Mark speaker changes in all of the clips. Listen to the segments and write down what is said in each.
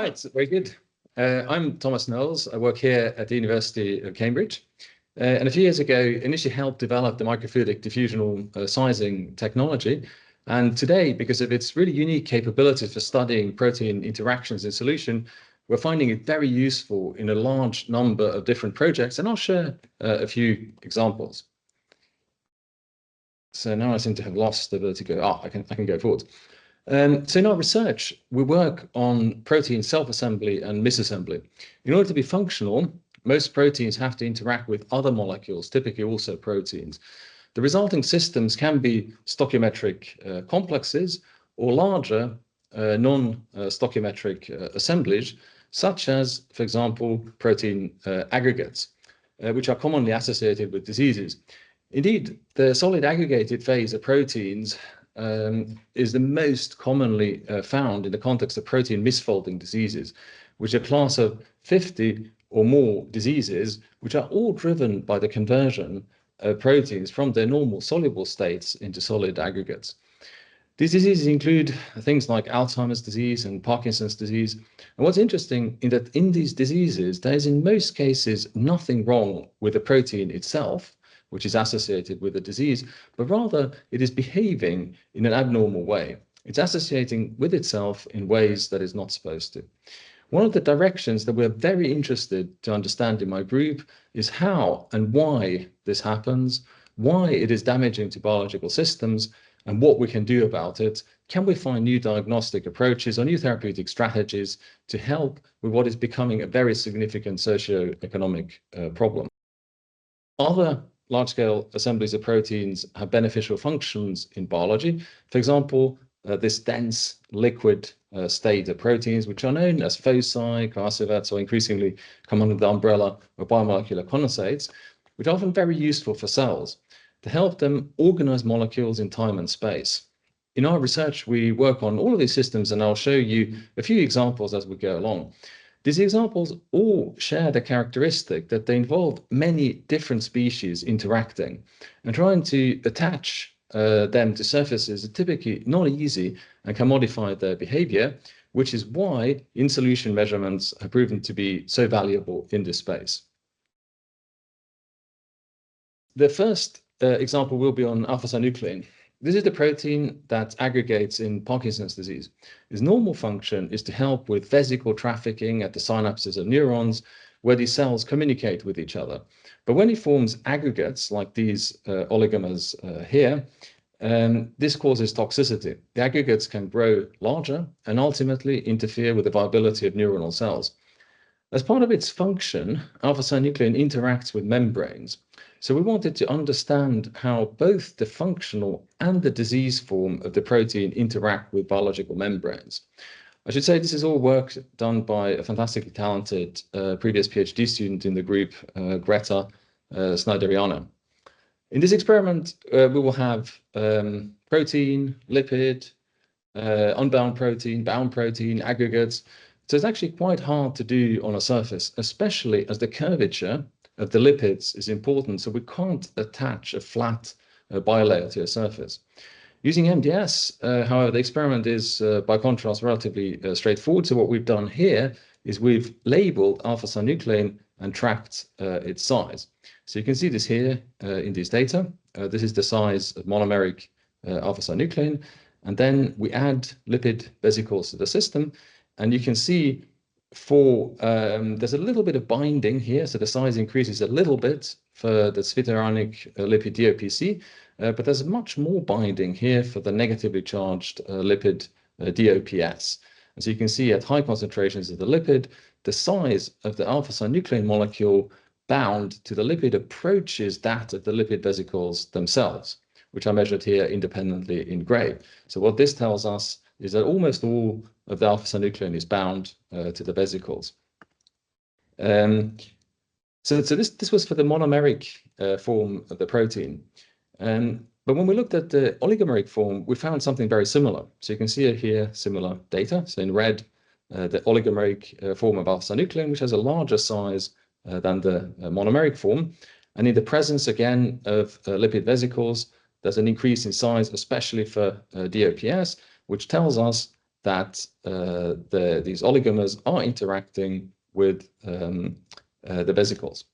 Speaker 1: right, very good. I'm Thomas Knowles. I work here at the University of Cambridge. And a few years ago, initially helped develop the microfluidic diffusional sizing technology. And today, because of its really unique capabilities for studying protein interactions in solution, we're finding it very useful in a large number of different projects. And I'll share a few examples. So now I seem to have lost the ability to go, I can go forward. So in our research, we work on protein self-assembly and misassembly. In order to be functional, most proteins have to interact with other molecules, typically also proteins. The resulting systems can be stoichiometric complexes or larger non-stoichiometric assemblies, such as, for example, protein aggregates, which are commonly associated with diseases. Indeed, the solid aggregated phase of proteins is the most commonly found in the context of protein misfolding diseases, which are a class of 50 or more diseases, which are all driven by the conversion of proteins from their normal soluble states into solid aggregates. These diseases include things like Alzheimer's disease and Parkinson's disease. And what's interesting is that in these diseases, there is in most cases nothing wrong with the protein itself, which is associated with the disease, but rather it is behaving in an abnormal way. It's associating with itself in ways that it's not supposed to. One of the directions that we're very interested to understand in my group is how and why this happens, why it is damaging to biological systems, and what we can do about it. Can we find new diagnostic approaches or new therapeutic strategies to help with what is becoming a very significant socioeconomic problem? Other large-scale assemblies of proteins have beneficial functions in biology. For example, this dense liquid state of proteins, which are known as foci, coacervates, or increasingly come under the umbrella of biomolecular condensates, which are often very useful for cells to help them organize molecules in time and space. In our research, we work on all of these systems, and I'll show you a few examples as we go along. These examples all share the characteristic that they involve many different species interacting, and trying to attach them to surfaces is typically not easy and can modify their behavior, which is why in-solution measurements have proven to be so valuable in this space. The first example will be on alpha-synuclein. This is the protein that aggregates in Parkinson's disease. Its normal function is to help with vesicle trafficking at the synapses of neurons, where these cells communicate with each other. But when it forms aggregates like these oligomers here, this causes toxicity. The aggregates can grow larger and ultimately interfere with the viability of neuronal cells. As part of its function, alpha-synuclein interacts with membranes. So we wanted to understand how both the functional and the disease form of the protein interact with biological membranes. I should say this is all work done by a fantastically talented previous PhD student in the group, Greta Snyderiana. In this experiment, we will have protein, lipid, unbound protein, bound protein, aggregates. So it's actually quite hard to do on a surface, especially as the curvature of the lipids is important, so we can't attach a flat bilayer to a surface. Using MDS, however, the experiment is, by contrast, relatively straightforward. So what we've done here is we've labeled alpha-synuclein and tracked its size. So you can see this here in these data. This is the size of monomeric alpha-synuclein, and then we add lipid vesicles to the system, and you can see there's a little bit of binding here, so the size increases a little bit for the zwitterionic lipid DOPC, but there's much more binding here for the negatively charged lipid DOPS. And so you can see at high concentrations of the lipid, the size of the alpha-synuclein molecule bound to the lipid approaches that of the lipid vesicles themselves, which are measured here independently in gray. So what this tells us is that almost all of the alpha-synuclein is bound to the vesicles. So this was for the monomeric form of the protein. But when we looked at the oligomeric form, we found something very similar. So you can see here similar data. So in red, the oligomeric form of alpha-synuclein, which has a larger size than the monomeric form. And in the presence, again, of lipid vesicles, there's an increase in size, especially for DOPS, which tells us that these oligomers are interacting with the vesicles.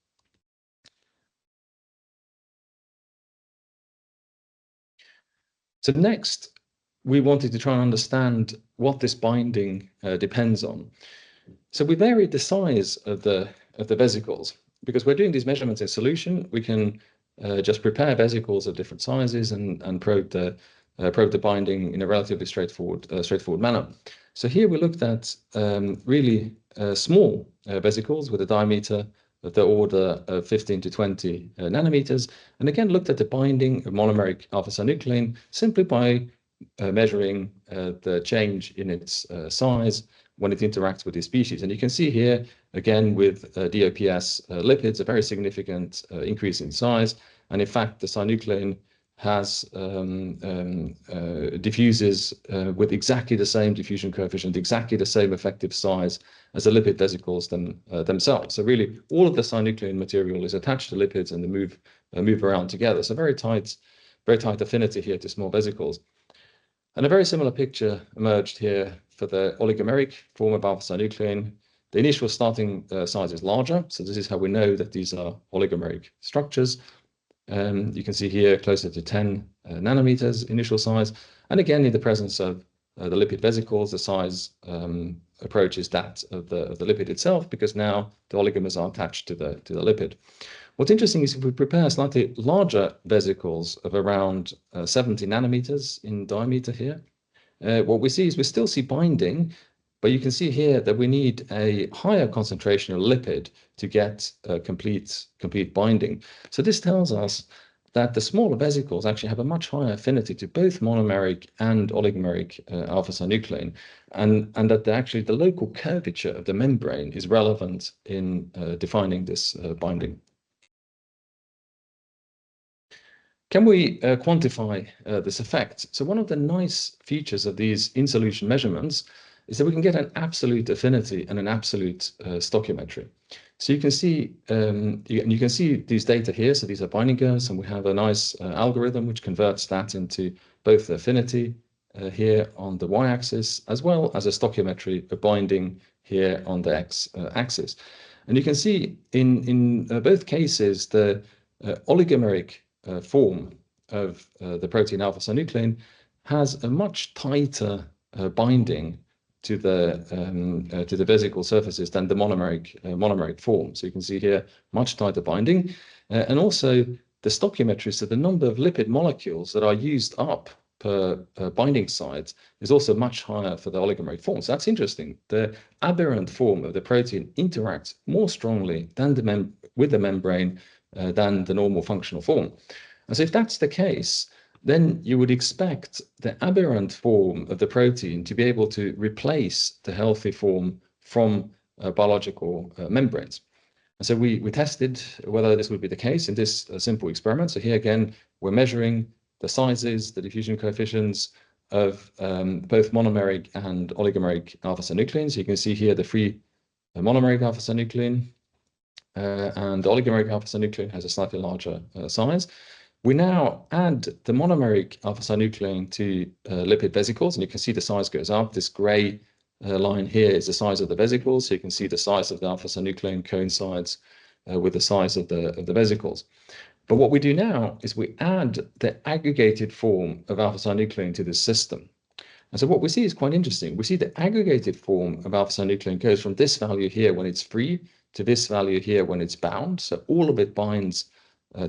Speaker 1: So next, we wanted to try and understand what this binding depends on. So we varied the size of the vesicles because we're doing these measurements in solution. We can just prepare vesicles of different sizes and probe the binding in a relatively straightforward manner. So here we looked at really small vesicles with a diameter of the order of 15 to 20 nanometers, and again looked at the binding of monomeric alpha-synuclein simply by measuring the change in its size when it interacts with the species. And you can see here, again, with DOPS lipids, a very significant increase in size. And in fact, the synuclein has diffuses with exactly the same diffusion coefficient, exactly the same effective size as the lipid vesicles themselves. So really, all of the synuclein material is attached to lipids and they move around together. So very tight affinity here to small vesicles. And a very similar picture emerged here for the oligomeric form of alpha-synuclein. The initial starting size is larger, so this is how we know that these are oligomeric structures. You can see here closer to 10 nanometers initial size. And again, in the presence of the lipid vesicles, the size approaches that of the lipid itself, because now the oligomers are attached to the lipid. What's interesting is if we prepare slightly larger vesicles of around 70 nanometers in diameter here, what we see is we still see binding, but you can see here that we need a higher concentration of lipid to get complete binding. So this tells us that the smaller vesicles actually have a much higher affinity to both monomeric and oligomeric alpha-synuclein, and that actually the local curvature of the membrane is relevant in defining this binding. Can we quantify this effect? So one of the nice features of these in-solution measurements is that we can get an absolute affinity and an absolute stoichiometry. So you can see you can see these data here. So these are binding curves, and we have a nice algorithm which converts that into both the affinity here on the y-axis, as well as a stoichiometry of binding here on the x-axis. And you can see in both cases the oligomeric form of the protein alpha-synuclein has a much tighter binding to the vesicle surfaces than the monomeric form. So you can see here much tighter binding, and also the stoichiometry, so the number of lipid molecules that are used up per binding site is also much higher for the oligomeric form. So that's interesting. The aberrant form of the protein interacts more strongly than with the membrane than the normal functional form. And so if that's the case, then you would expect the aberrant form of the protein to be able to replace the healthy form from biological membranes. And so we tested whether this would be the case in this simple experiment. So here again, we're measuring the sizes, the diffusion coefficients of both monomeric and oligomeric alpha-synuclein. So you can see here the free monomeric alpha-synuclein, and the oligomeric alpha-synuclein has a slightly larger size. We now add the monomeric alpha-synuclein to lipid vesicles, and you can see the size goes up. This gray line here is the size of the vesicles, so you can see the size of the alpha-synuclein coincides with the size of the vesicles. But what we do now is we add the aggregated form of alpha-synuclein to this system. And so what we see is quite interesting. We see the aggregated form of alpha-synuclein goes from this value here when it's free to this value here when it's bound. So all of it binds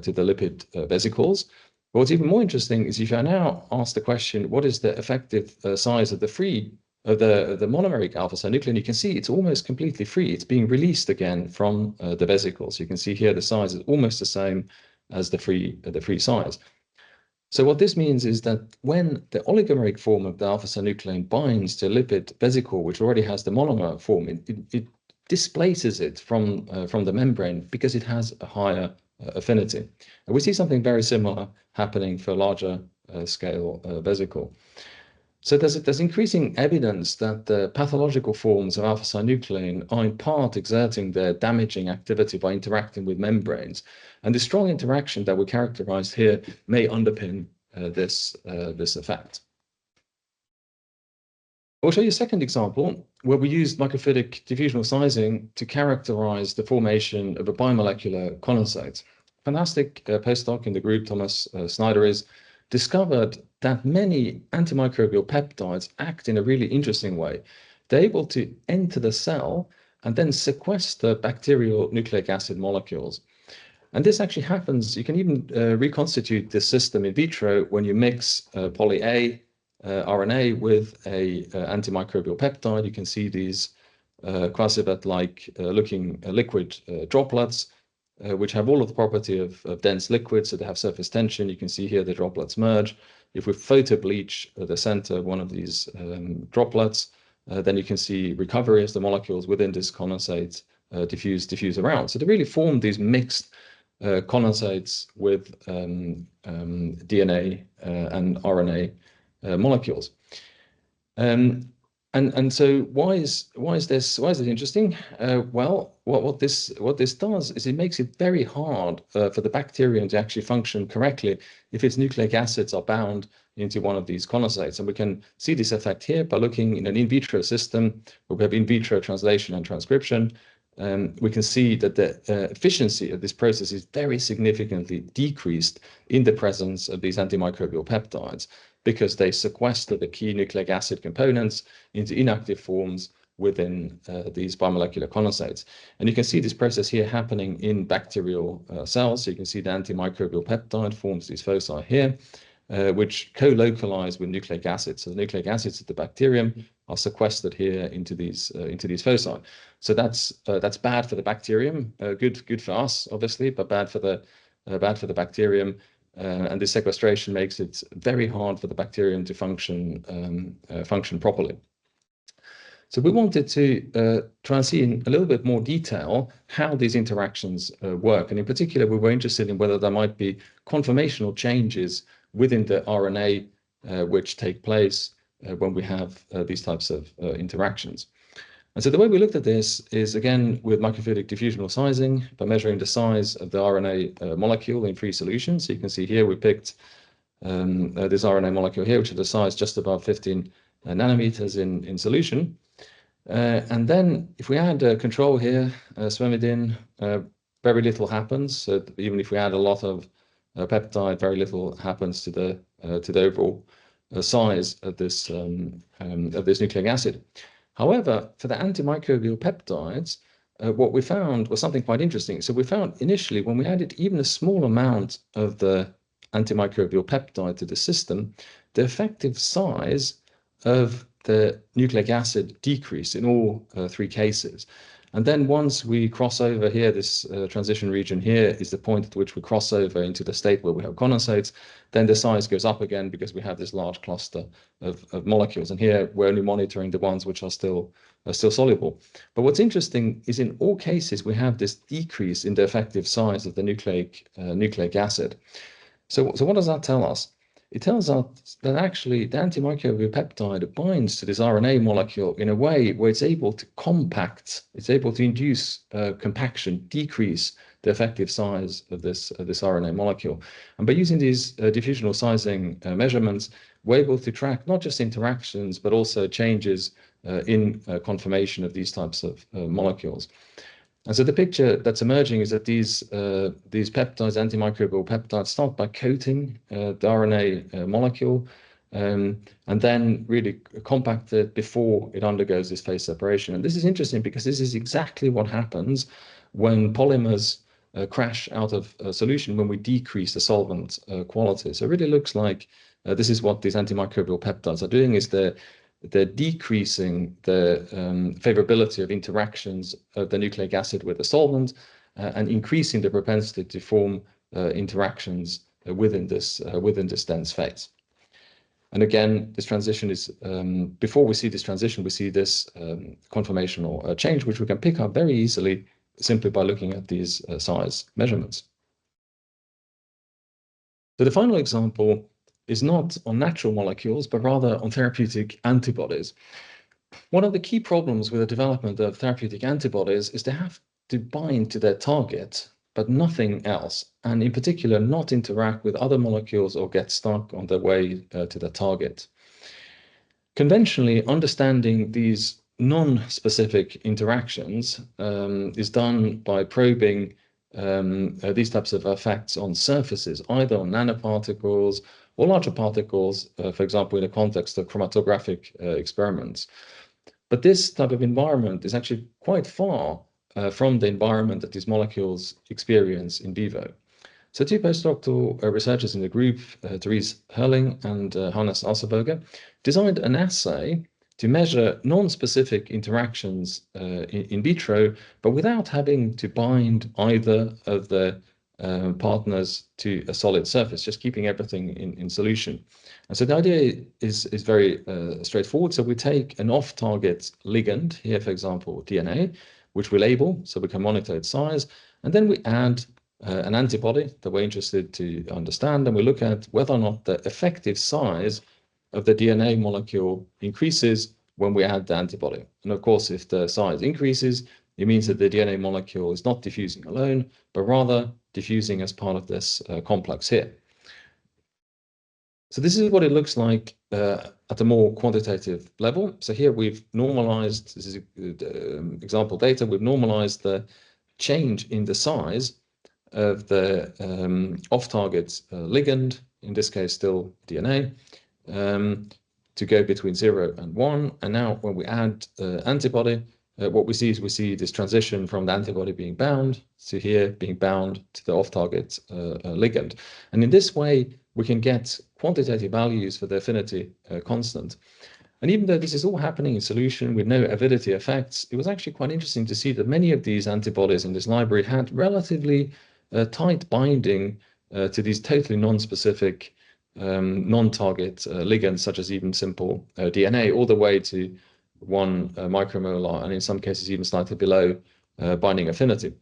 Speaker 1: to the lipid vesicles. But what's even more interesting is if I now ask the question, what is the effective size of the free of the monomeric alpha-synuclein, you can see it's almost completely free. It's being released again from the vesicles. You can see here the size is almost the same as the free size. So what this means is that when the oligomeric form of the alpha-synuclein binds to a lipid vesicle, which already has the monomer form, it displaces it from the membrane because it has a higher affinity. And we see something very similar happening for larger scale vesicle. So there's increasing evidence that the pathological forms of alpha-synuclein are in part exerting their damaging activity by interacting with membranes. And the strong interaction that we characterized here may underpin this effect. I'll show you a second example where we used microfluidic diffusional sizing to characterize the formation of a biomolecular condensate. Fantastic postdoc in the group, Thomas Snyder, is discovered that many antimicrobial peptides act in a really interesting way. They're able to enter the cell and then sequester bacterial nucleic acid molecules. And this actually happens, you can even reconstitute this system in vitro when you mix poly A RNA with a antimicrobial peptide. You can see these quasivate-like looking liquid droplets, which have all of the property of dense liquid, so they have surface tension. You can see here the droplets merge. If we photobleach the center of one of these droplets, then you can see recovery as the molecules within this condensate diffuse around. So they really form these mixed condensates with DNA and RNA molecules. And so why is this interesting? Well, what this does is it makes it very hard for the bacterium to actually function correctly if its nucleic acids are bound into one of these condensates. And we can see this effect here by looking in an in vitro system where we have in vitro translation and transcription. We can see that the efficiency of this process is very significantly decreased in the presence of these antimicrobial peptides, because they sequester the key nucleic acid components into inactive forms within these biomolecular condensates. And you can see this process here happening in bacterial cells. So you can see the antimicrobial peptide forms these foci here, which co-localize with nucleic acids. So the nucleic acids of the bacterium are sequestered here into these foci. So that's bad for the bacterium, good for us, obviously, but bad for the bacterium. And this sequestration makes it very hard for the bacterium to function properly. So we wanted to try and see in a little bit more detail how these interactions work. And in particular, we were interested in whether there might be conformational changes within the RNA which take place when we have these types of interactions. And so the way we looked at this is, again, with microfluidic diffusional sizing by measuring the size of the RNA molecule in free solution. So you can see here we picked this RNA molecule here, which is the size just above 15 nanometers in solution. And then if we add a control here, spermidine, very little happens. So even if we add a lot of peptide, very little happens to the overall size of this nucleic acid. However, for the antimicrobial peptides, what we found was something quite interesting. So we found initially when we added even a small amount of the antimicrobial peptide to the system, the effective size of the nucleic acid decreased in all three cases. And then once we cross over here, this transition region here is the point at which we cross over into the state where we have condensates, then the size goes up again because we have this large cluster of molecules. And here we're only monitoring the ones which are still soluble. But what's interesting is in all cases, we have this decrease in the effective size of the nucleic acid. So what does that tell us? It tells us that actually the antimicrobial peptide binds to this RNA molecule in a way where it's able to compact, it's able to induce compaction, decrease the effective size of this RNA molecule. And by using these diffusional sizing measurements, we're able to track not just interactions, but also changes in conformation of these types of molecules. And so the picture that's emerging is that these peptides, antimicrobial peptides, start by coating the RNA molecule and then really compact it before it undergoes this phase separation. And this is interesting because this is exactly what happens when polymers crash out of solution when we decrease the solvent quality. So it really looks like this is what these antimicrobial peptides are doing, is they're decreasing the favorability of interactions of the nucleic acid with the solvent and increasing the propensity to form interactions within this dense phase. And again, this transition is, before we see this transition, we see this conformational change, which we can pick up very easily simply by looking at these size measurements. So the final example is not on natural molecules, but rather on therapeutic antibodies. One of the key problems with the development of therapeutic antibodies is they have to bind to their target, but nothing else, and in particular, not interact with other molecules or get stuck on their way to the target. Conventionally, understanding these non-specific interactions is done by probing these types of effects on surfaces, either on nanoparticles or larger particles, for example, in the context of chromatographic experiments. But this type of environment is actually quite far from the environment that these molecules experience in vivo. So two postdoctoral researchers in the group, Therese Herling and Hannes Asselberger, designed an assay to measure non-specific interactions in vitro, but without having to bind either of the partners to a solid surface, just keeping everything in solution. And so the idea is very straightforward. So we take an off-target ligand, here, for example, DNA, which we label so we can monitor its size, and then we add an antibody that we're interested to understand, and we look at whether or not the effective size of the DNA molecule increases when we add the antibody. And of course, if the size increases, it means that the DNA molecule is not diffusing alone, but rather diffusing as part of this complex here. So this is what it looks like at a more quantitative level. So here we've normalized, this is example data, we've normalized the change in the size of the off-target ligand, in this case still DNA, to go between 0 and 1. And now when we add antibody, what we see is we see this transition from the antibody being bound to here being bound to the off-target ligand. And in this way, we can get quantitative values for the affinity constant. And even though this is all happening in solution with no avidity effects, it was actually quite interesting to see that many of these antibodies in this library had relatively tight binding to these totally non-specific non-target ligands, such as even simple DNA, all the way to 1 micromolar, and in some cases even slightly below binding affinity.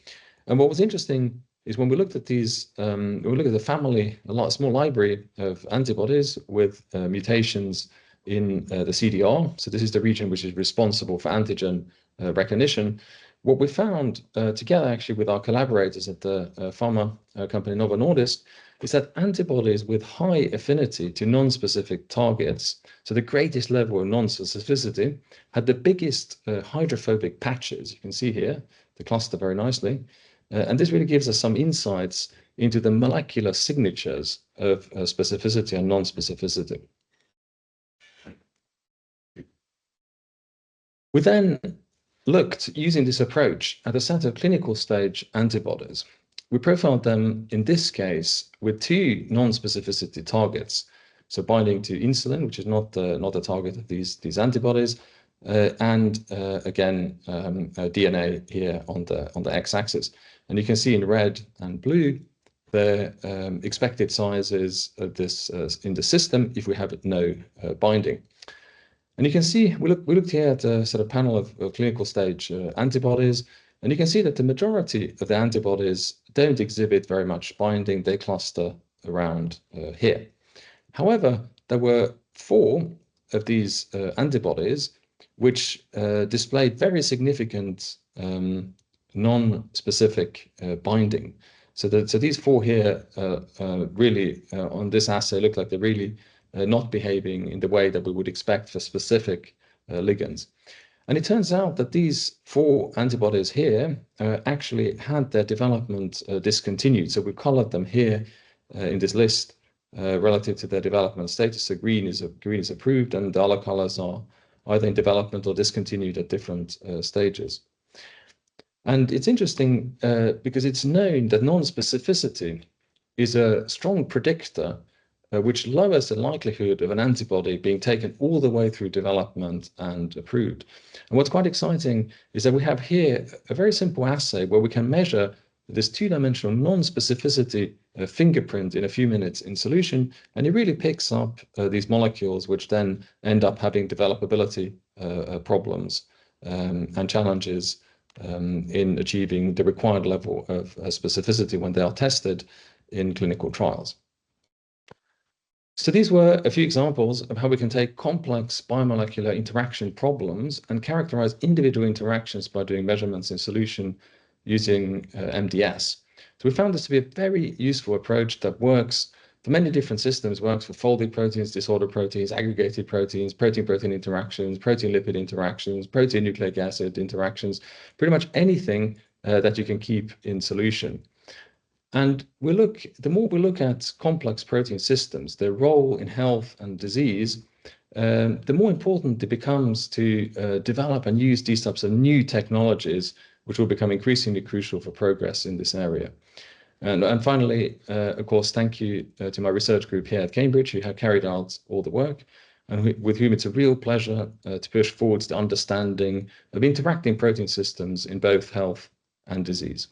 Speaker 1: And what was interesting is when we looked at these, we look at the family, a small library of antibodies with mutations in the CDR. So this is the region which is responsible for antigen recognition. What we found together actually with our collaborators at the pharma company Novo Nordisk is that antibodies with high affinity to non-specific targets, so the greatest level of non-specificity, had the biggest hydrophobic patches. You can see here the cluster very nicely. And this really gives us some insights into the molecular signatures of specificity and non-specificity. We then looked, using this approach, at a set of clinical stage antibodies. We profiled them, in this case, with 2 non-specificity targets. So binding to insulin, which is not a target of these antibodies, and again, DNA here on the x-axis. And you can see in red and blue the expected sizes of this in the system if we have no binding. And you can see, we looked here at a sort of panel of clinical stage antibodies, and you can see that the majority of the antibodies don't exhibit very much binding. They cluster around here. However, there were 4 of these antibodies which displayed very significant non-specific binding. So these 4 here really on this assay look like they're really not behaving in the way that we would expect for specific ligands. And it turns out that these 4 antibodies here actually had their development discontinued. So we colored them here in this list relative to their development status. So green is approved, and the other colors are either in development or discontinued at different stages. And it's interesting because it's known that non-specificity is a strong predictor which lowers the likelihood of an antibody being taken all the way through development and approved. And what's quite exciting is that we have here a very simple assay where we can measure this 2-dimensional non-specificity fingerprint in a few minutes in solution, and it really picks up these molecules which then end up having developability problems and challenges in achieving the required level of specificity when they are tested in clinical trials. So these were a few examples of how we can take complex biomolecular interaction problems and characterize individual interactions by doing measurements in solution using MDS. So we found this to be a very useful approach that works for many different systems, works for folded proteins, disordered proteins, aggregated proteins, protein-protein interactions, protein-lipid interactions, protein-nucleic acid interactions, pretty much anything that you can keep in solution. And the more we look at complex protein systems, their role in health and disease, the more important it becomes to develop and use these types of new technologies, which will become increasingly crucial for progress in this area. And finally, of course, thank you to my research group here at Cambridge, who have carried out all the work, and with whom it's a real pleasure to push forwards the understanding of interacting protein systems in both health and disease.